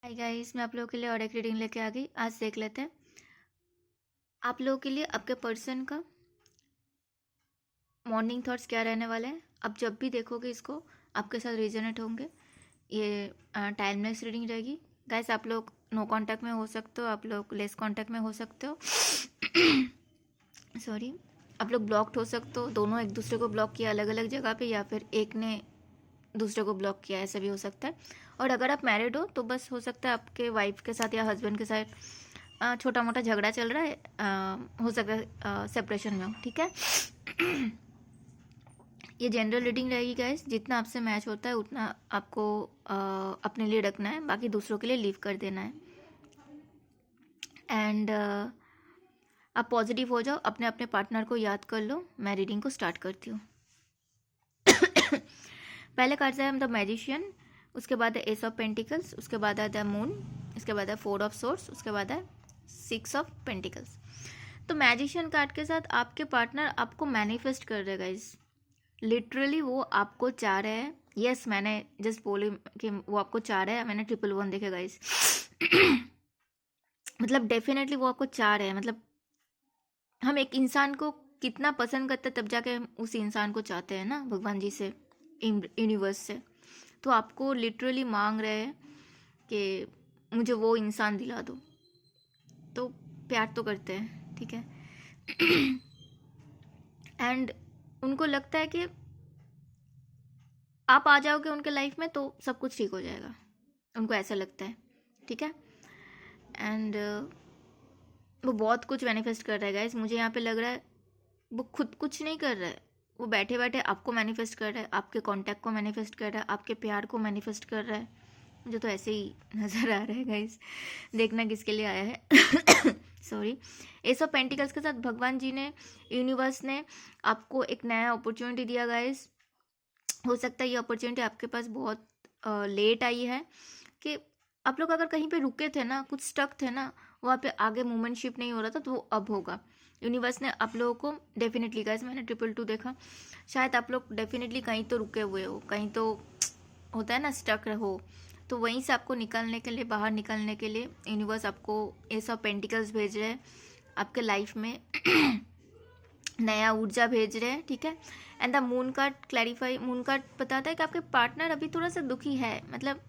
Hi guys, मैं आप लोगों के लिए और एक रीडिंग लेके आ गई। आज देख लेते हैं आप लोगों के लिए आपके पर्सन का मॉर्निंग थॉट्स क्या रहने वाले हैं। आप जब भी देखोगे इसको आपके साथ रेजोनेट होंगे। ये टाइमलेस रीडिंग रहेगी गाइस। आप लोग नो कांटेक्ट में हो सकते हो, आप लोग लेस कांटेक्ट में हो सकते हो। सॉरी, आप लोग ब्लॉक्ड हो सकते हो, दोनों एक दूसरे को ब्लॉक किया अलग अलग जगह पे, या फिर एक ने दूसरे को ब्लॉक किया, ऐसा भी हो सकता है। और अगर आप मैरिड हो तो बस हो सकता है आपके वाइफ के साथ या हस्बैंड के साथ छोटा मोटा झगड़ा चल रहा है। हो सकता है सेपरेशन में हो, ठीक है। ये जनरल रीडिंग रहेगी गाइस। जितना आपसे मैच होता है उतना आपको अपने लिए रखना है, बाकी दूसरों के लिए लीव कर देना है। एंड आप पॉजिटिव हो जाओ, अपने अपने पार्टनर को याद कर लो। मैं रीडिंग को स्टार्ट करती हूँ। पहले कार्ड है द मैजिशियन, उसके बाद है एस ऑफ पेंटिकल्स, उसके बाद है द मून, उसके बाद है फोर ऑफ सोर्स, उसके बाद है सिक्स ऑफ पेंटिकल्स। तो मैजिशियन कार्ड के साथ आपके पार्टनर आपको मैनिफेस्ट कर रहे गाइस। लिटरली वो आपको चाह रहे हैं। यस, मैंने जस्ट बोली कि वो आपको चाह रहे हैं। मैंने 111 देखे गाइस। मतलब डेफिनेटली वो आपको चाह रहे हैं। मतलब हम एक इंसान को कितना पसंद करते हैं तब जाके हम उस इंसान को चाहते हैं ना, भगवान जी से, यूनिवर्स से। तो आपको लिटरली मांग रहे हैं कि मुझे वो इंसान दिला दो। तो प्यार तो करते हैं, ठीक है। एंड उनको लगता है कि आप आ जाओगे उनके लाइफ में तो सब कुछ ठीक हो जाएगा। उनको ऐसा लगता है, ठीक है। एंड वो बहुत कुछ मैनिफेस्ट कर रहा है गाइस। मुझे यहाँ पे लग रहा है वो खुद कुछ नहीं कर रहा है, वो बैठे बैठे आपको मैनिफेस्ट कर रहा है, आपके कांटेक्ट को मैनिफेस्ट कर रहा है, आपके प्यार को मैनिफेस्ट कर रहा है। मुझे तो ऐसे ही नज़र आ रहा है गाइस। देखना किसके लिए आया है। सॉरी। एस ऑफ पेंटिकल्स के साथ भगवान जी ने, यूनिवर्स ने आपको एक नया अपॉर्चुनिटी दिया गाइस। हो सकता है ये अपॉर्चुनिटी आपके पास बहुत लेट आई है, कि आप लोग अगर कहीं पे रुके थे ना, कुछ स्टक थे ना, वहाँ पे आगे मूवमेंटशिप नहीं हो रहा था, तो वो अब होगा। यूनिवर्स ने आप लोगों को डेफिनेटली गाइस, मैंने 222 देखा, शायद आप लोग डेफिनेटली कहीं तो रुके हुए हो, कहीं तो होता है ना स्टक रहो। तो वहीं से आपको निकलने के लिए, बाहर निकलने के लिए यूनिवर्स आपको ये सब पेंटिकल्स भेज रहे हैं आपके लाइफ में। नया ऊर्जा भेज रहे हैं, ठीक है। And the moon card clarify, moon card बताता है कि आपके पार्टनर अभी थोड़ा सा दुखी है। मतलब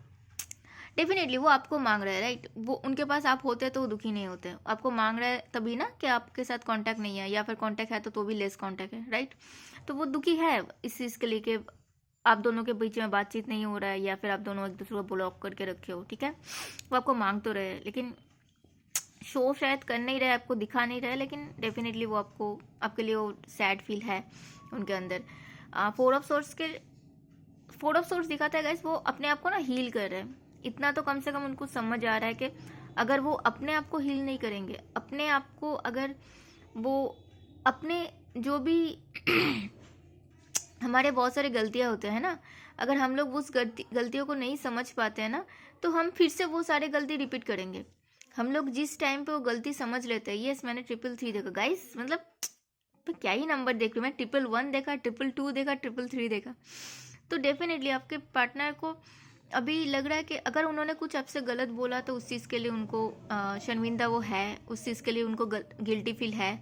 डेफिनेटली वो आपको मांग रहा है, राइट। वो उनके पास आप होते तो वो दुखी नहीं होते। आपको मांग रहा है तभी ना कि आपके साथ कांटेक्ट नहीं है, या फिर कांटेक्ट है तो भी लेस कांटेक्ट है, राइट। तो वो दुखी है इस चीज़ के लिए कि आप दोनों के बीच में बातचीत नहीं हो रहा है, या फिर आप दोनों एक दूसरे को ब्लॉक करके रखे हो, ठीक है। वो आपको मांग तो रहे, लेकिन शो शायद कर नहीं रहे, आपको दिखा नहीं रहे, लेकिन डेफिनेटली वो आपको, आपके लिए वो सैड फील है उनके अंदर। फोर ऑफ सोर्स के, फोर ऑफ सोर्स दिखाता है गाइस, वो अपने आप को ना हील कर रहे हैं। इतना तो कम से कम उनको समझ आ रहा है कि अगर वो अपने आप को हील नहीं करेंगे, अपने आप को अगर वो अपने जो भी हमारे बहुत सारे गलतियां होते हैं ना, अगर हम लोग उस गलतियों को नहीं समझ पाते हैं ना, तो हम फिर से वो सारे गलती रिपीट करेंगे। हम लोग जिस टाइम पे वो गलती समझ लेते हैं, यस मैंने 333 देखा गाइस। मतलब मैं क्या ही नंबर देख रही हूँ, मैं 111 देखा, 222 देखा, 333 देखा। तो डेफिनेटली आपके पार्टनर को अभी लग रहा है कि अगर उन्होंने कुछ आपसे गलत बोला तो उस चीज़ के लिए उनको शर्मिंदा वो है, उस चीज़ के लिए उनको गिल्टी फील है।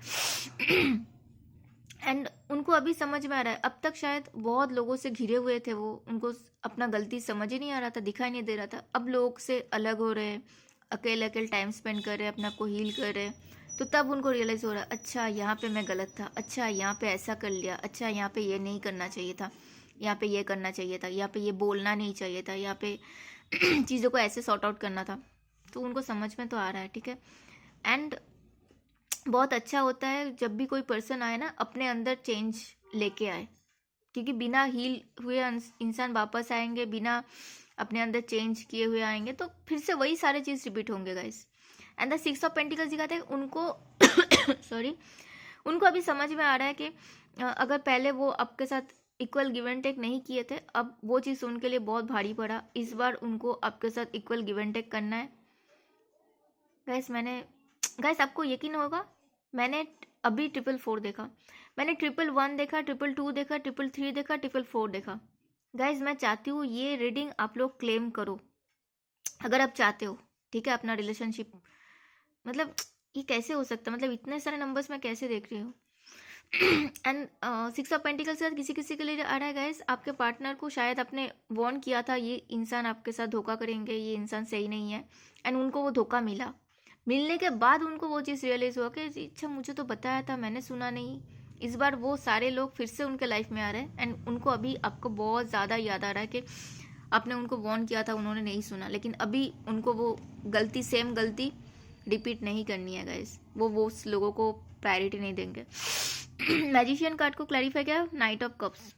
एंड उनको अभी समझ में आ रहा है। अब तक शायद बहुत लोगों से घिरे हुए थे वो, उनको अपना गलती समझ ही नहीं आ रहा था, दिखाई नहीं दे रहा था। अब लोग से अलग हो रहे हैं, अकेले अकेले टाइम स्पेंड कर रहे हैं, अपने आप को हील कर रहे हैं। तो तब उनको रियलाइज़ हो रहा है, अच्छा यहाँ पे मैं गलत था, अच्छा यहाँ पे ऐसा कर लिया, अच्छा यहाँ पे ये नहीं करना चाहिए था, यहाँ पे ये करना चाहिए था, यहाँ पे ये बोलना नहीं चाहिए था, यहाँ पे चीज़ों को ऐसे सॉर्ट आउट करना था। तो उनको समझ में तो आ रहा है, ठीक है। एंड बहुत अच्छा होता है जब भी कोई पर्सन आए ना, अपने अंदर चेंज लेके आए। क्योंकि बिना हील हुए इंसान वापस आएंगे, बिना अपने अंदर चेंज किए हुए आएंगे, तो फिर से वही सारे चीज़ रिपीट होंगे guys. And the six of pentacles दिखाते हैं उनको सॉरी, उनको अभी समझ में आ रहा है कि अगर पहले वो आपके साथ इक्वल गिव एंड टेक नहीं किए थे, अब वो चीज़ उनके लिए बहुत भारी पड़ा। इस बार उनको आपके साथ इक्वल गिव एंड टेक करना है गाइस। गाइस आपको यकीन होगा, मैंने अभी 444 देखा, मैंने 111 देखा, 222 देखा, 333 देखा, 444 देखा। गाइस मैं चाहती हूँ ये रीडिंग आप लोग क्लेम करो। अगर आप चाहते हो, ठीक है, अपना रिलेशनशिप, मतलब ये कैसे हो सकता है, मतलब इतने सारे नंबर्स मैं कैसे देख रही हूँ। एंड 6 ऑफ पेंटिकल्स के साथ किसी किसी के लिए आ रहा है गाइस, आपके पार्टनर को शायद आपने वार्न किया था ये इंसान आपके साथ धोखा करेंगे, ये इंसान सही नहीं है, एंड उनको वो धोखा मिला। मिलने के बाद उनको वो चीज़ रियलाइज़ हुआ कि अच्छा मुझे तो बताया था, मैंने सुना नहीं। इस बार वो सारे लोग फिर से उनके लाइफ में आ रहे हैं, एंड उनको अभी आपको बहुत ज़्यादा याद आ रहा है कि आपने उनको वार्न किया था, उन्होंने नहीं सुना, लेकिन अभी उनको वो गलती, सेम गलती रिपीट नहीं करनी है गाइस। वो उस लोगों को प्रायोरिटी नहीं देंगे। मैजिशियन कार्ड को क्लैरिफाई किया, नाइट ऑफ कप्स।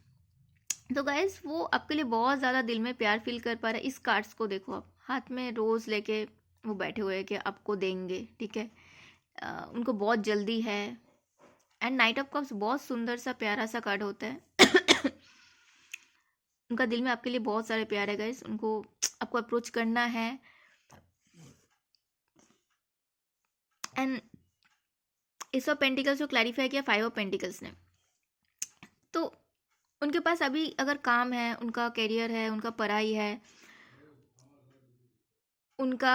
तो गाइस वो आपके लिए बहुत ज़्यादा दिल में प्यार फील कर पा रहा है। इस कार्ड्स को देखो, आप हाथ में रोज़ लेके वो बैठे हुए हैं कि आपको देंगे, ठीक है। उनको बहुत जल्दी है। एंड नाइट ऑफ कप्स बहुत सुंदर सा प्यारा सा कार्ड होता है। उनका दिल में आपके लिए बहुत सारे प्यार है गाइस, उनको आपको अप्रोच करना है। एंड एस ऑफ पेंटिकल्स को क्लैरिफाई किया 5 ऑफ पेंटिकल्स ने। तो उनके पास अभी अगर काम है, उनका करियर है, उनका पढ़ाई है, उनका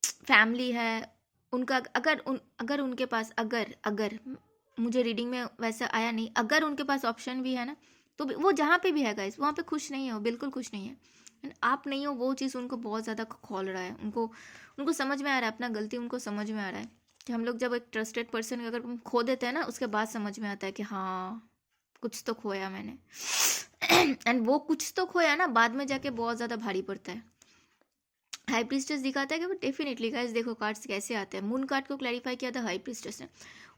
फैमिली है, उनका अगर उनके पास अगर मुझे रीडिंग में वैसा आया नहीं, अगर उनके पास ऑप्शन भी है ना, तो वो जहाँ पे भी है गाइस वहाँ पे खुश नहीं है, वो बिल्कुल खुश नहीं है। आप नहीं हो, वो चीज़ उनको बहुत ज़्यादा खोल रहा है। उनको समझ में आ रहा है अपना गलती, उनको समझ में आ रहा है कि हम लोग जब एक ट्रस्टेड पर्सन अगर हम खो देते हैं ना, उसके बाद समझ में आता है कि हाँ कुछ तो खोया मैंने। एंड वो कुछ तो खोया ना, बाद में जाके बहुत ज़्यादा भारी पड़ता है। हाई प्रीस्टेस दिखाता है कि वो डेफिनेटली गाइस, देखो कार्ड्स कैसे आते हैं। मून कार्ड को क्लैरिफाई किया था हाई प्रीस्टेस ने।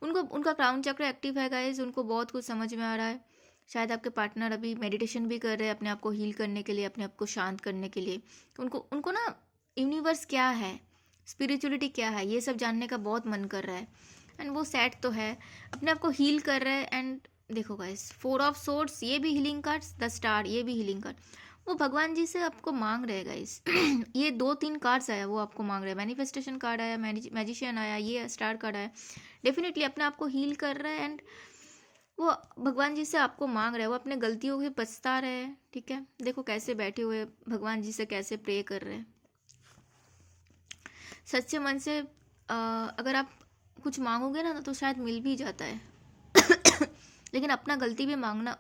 उनका क्राउन चक्र एक्टिव है गाइस, उनको बहुत कुछ समझ में आ रहा है। शायद आपके पार्टनर अभी मेडिटेशन भी कर रहे हैं अपने आप को हील करने के लिए, अपने आप को शांत करने के लिए। उनको ना यूनिवर्स क्या है, स्पिरिचुअलिटी क्या है, ये सब जानने का बहुत मन कर रहा है। एंड वो सैड तो है, अपने आप को हील कर रहा है। एंड देखो गाइस 4 ऑफ सोर्ड्स, ये भी हीलिंग कार्ड्स, द स्टार, ये भी हीलिंग कार्ड। वो भगवान जी से आपको मांग रहे गाइस। ये 2-3 कार्ड्स आया, वो आपको मांग रहे हैं। मैनिफेस्टेशन कार्ड आया, मैजिशियन आया, ये स्टार कार्ड आया। डेफिनेटली अपने आप को हील कर रहा है। एंड वो भगवान जी से आपको मांग रहे हैं, वो अपने गलतियों से पछता रहे हैं, ठीक है। देखो कैसे बैठे हुए भगवान जी से, कैसे प्रे कर रहे हैं सच्चे मन से। अगर आप कुछ मांगोगे ना तो शायद मिल भी जाता है। लेकिन अपना गलती भी मांगना,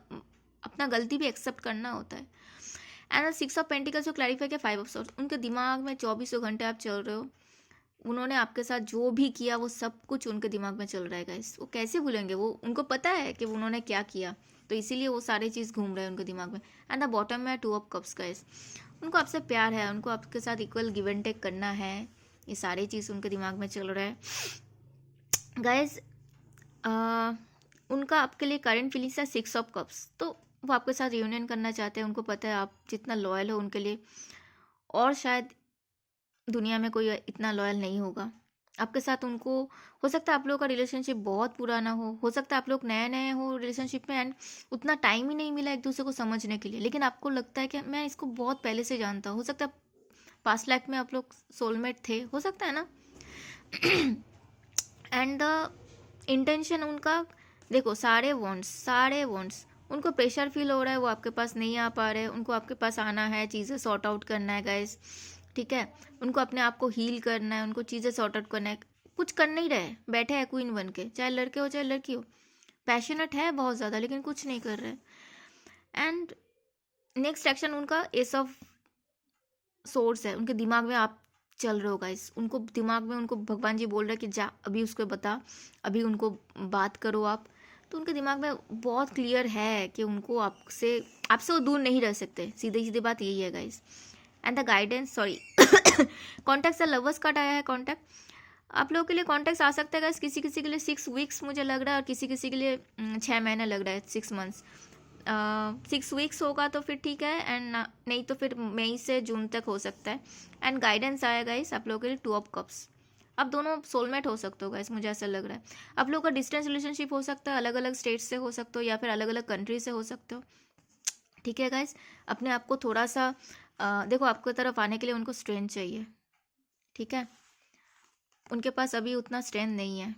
अपना गलती भी एक्सेप्ट करना होता है। एंड 6 ऑफ पेंटिकल्स को क्लैरिफाई किया 5 ऑफ सोर्ड्स। उनके दिमाग में 24 घंटे आप चल रहे हो, उन्होंने आपके साथ जो भी किया वो सब कुछ उनके दिमाग में चल रहा है गाइस। वो कैसे भूलेंगे, वो उनको पता है कि उन्होंने क्या किया, तो इसीलिए वो सारी चीज़ घूम रहे हैं उनके दिमाग में। एंड द बॉटम में 2 ऑफ कप्स गाइस, उनको आपसे प्यार है, उनको आपके साथ इक्वल गिव एंड टेक करना है, ये सारी चीज़ उनके दिमाग में चल रहा है गाइस। उनका आपके लिए करंट फीलिंग्स है 6 ऑफ कप्स। तो वो आपके साथ रियूनियन करना चाहते हैं, उनको पता है आप जितना लॉयल हो उनके लिए, और शायद दुनिया में कोई इतना लॉयल नहीं होगा आपके साथ। उनको हो सकता है आप लोगों का रिलेशनशिप बहुत पुराना हो सकता है आप लोग नए नए हो रिलेशनशिप में, एंड उतना टाइम ही नहीं मिला एक दूसरे को समझने के लिए, लेकिन आपको लगता है कि मैं इसको बहुत पहले से जानता हूँ। हो सकता है पास्ट लाइफ में आप लोग सोलमेट थे, हो सकता है ना। एंड द इंटेंशन उनका, देखो सारे वॉन्ट्स, उनको प्रेशर फील हो रहा है, वो आपके पास नहीं आ पा रहे, उनको आपके पास आना है, चीज़ें सॉर्ट आउट करना है गाइस, ठीक है। उनको अपने आप को हील करना है, उनको चीज़ें सॉर्ट आउट करना है। कुछ कर नहीं रहे, बैठे हैं क्वीन बन के, चाहे लड़के हो चाहे लड़की हो। पैशनेट है बहुत ज़्यादा, लेकिन कुछ नहीं कर रहे। एंड नेक्स्ट एक्शन उनका एस ऑफ सोर्स है। उनके दिमाग में आप चल रहे हो गाइस, उनको दिमाग में उनको भगवान जी बोल रहे हैं कि जा अभी उसको बता, अभी उनको बात करो आप। तो उनके दिमाग में बहुत क्लियर है कि उनको आपसे वो दूर नहीं रह सकते, सीधी सीधी बात यही है guys. And the guidance, sorry, contact से लवर्स कार्ड आया है। कॉन्टैक्ट आप लोगों के लिए कॉन्टैक्ट आ सकता है गाइस, किसी किसी के लिए 6 वीक्स मुझे लग रहा है, और किसी किसी के लिए 6 महीने लग रहा है, 6 मंथ्स। 6 वीक्स होगा तो फिर ठीक है, एंड नहीं तो फिर मई से जून तक हो सकता है। एंड गाइडेंस आएगा इस आप लोगों के लिए 2 ऑफ कप्स। आप दोनों सोलमेट हो सकते हो गाइस, मुझे ऐसा लग रहा है। आप लोगों का डिस्टेंस रिलेशनशिप हो सकता है, अलग अलग स्टेट से हो सकते हो, या फिर अलग अलग कंट्री से हो सकते हो, ठीक है गाइस। अपने आप को थोड़ा सा देखो, आपकी तरफ आने के लिए उनको स्ट्रेंथ चाहिए, ठीक है। उनके पास अभी उतना स्ट्रेंथ नहीं है,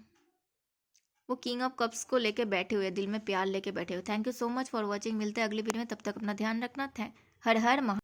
वो किंग ऑफ कप्स को लेके बैठे हुए, दिल में प्यार लेके बैठे हुए। Thank you so much for watching, मिलते हैं अगली वीडियो में, तब तक अपना ध्यान रखना। हर हर